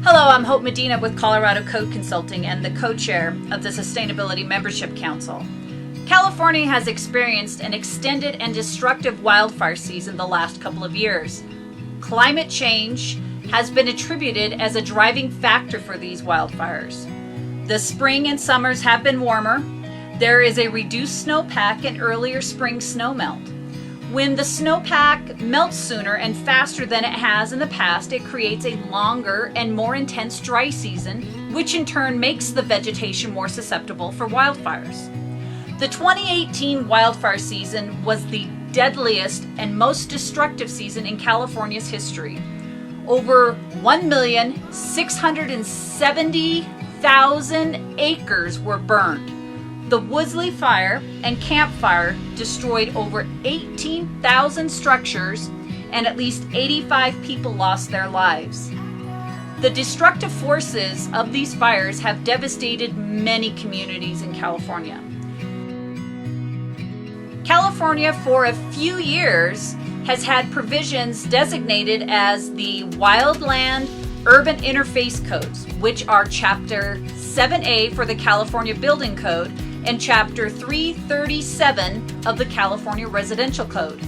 Hello, I'm Hope Medina with Colorado Code Consulting and the co-chair of the Sustainability Membership Council. California has experienced an extended and destructive wildfire season the last couple of years. Climate change has been attributed as a driving factor for these wildfires. The spring and summers have been warmer. There is a reduced snowpack and earlier spring snowmelt. When the snowpack melts sooner and faster than it has in the past, it creates a longer and more intense dry season, which in turn makes the vegetation more susceptible for wildfires. The 2018 wildfire season was the deadliest and most destructive season in California's history. Over 1,670,000 acres were burned. The Woodsley Fire and Camp Fire destroyed over 18,000 structures and at least 85 people lost their lives. The destructive forces of these fires have devastated many communities in California. California, for a few years, has had provisions designated as the Wildland Urban Interface Codes, which are Chapter 7A for the California Building Code and Chapter 337 of the California Residential Code.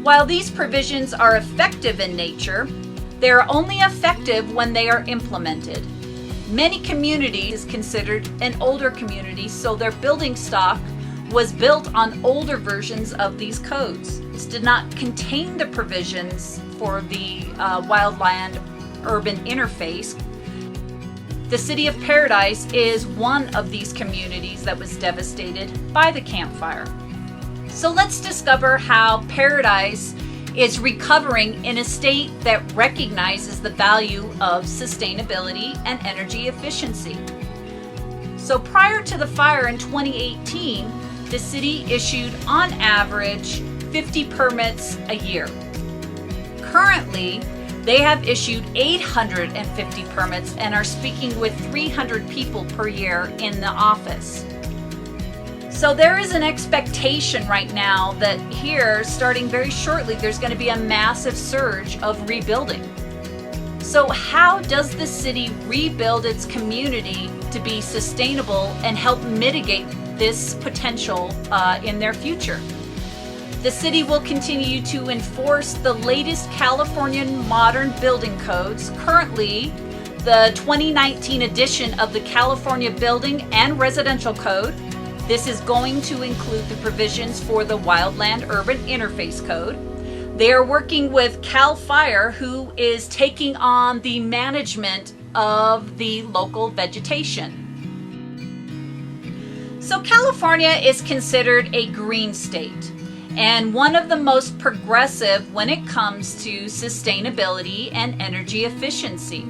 While these provisions are effective in nature, they are only effective when they are implemented. Many communities considered an older community, so their building stock was built on older versions of these codes. This did not contain the provisions for the Wildland Urban Interface. The city of Paradise is one of these communities that was devastated by the Camp Fire. So let's discover how Paradise is recovering in a state that recognizes the value of sustainability and energy efficiency. So prior to the fire in 2018, the city issued on average 50 permits a year. Currently, they have issued 850 permits and are speaking with 300 people per year in the office. So there is an expectation right now that here, starting very shortly, there's going to be a massive surge of rebuilding. So how does the city rebuild its community to be sustainable and help mitigate this potential in their future? The city will continue to enforce the latest Californian modern building codes. Currently, the 2019 edition of the California Building and Residential Code. This is going to include the provisions for the Wildland Urban Interface Code. They are working with Cal Fire, who is taking on the management of the local vegetation. So California is considered a green state and one of the most progressive when it comes to sustainability and energy efficiency.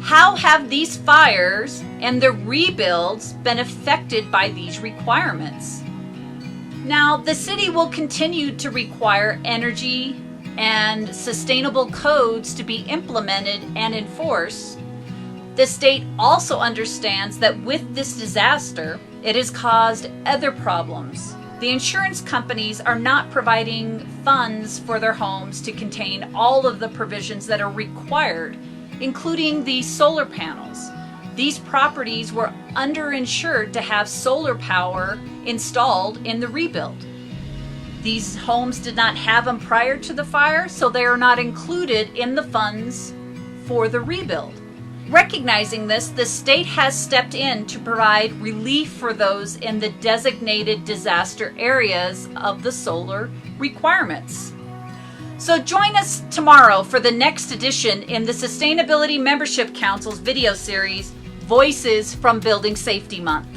How have these fires and the rebuilds been affected by these requirements? Now, the city will continue to require energy and sustainable codes to be implemented and enforced. The state also understands that with this disaster, it has caused other problems. The insurance companies are not providing funds for their homes to contain all of the provisions that are required, including the solar panels. These properties were underinsured to have solar power installed in the rebuild. These homes did not have them prior to the fire, so they are not included in the funds for the rebuild. Recognizing this, the state has stepped in to provide relief for those in the designated disaster areas of the solar requirements. So join us tomorrow for the next edition in the Sustainability Membership Council's video series, Voices from Building Safety Month.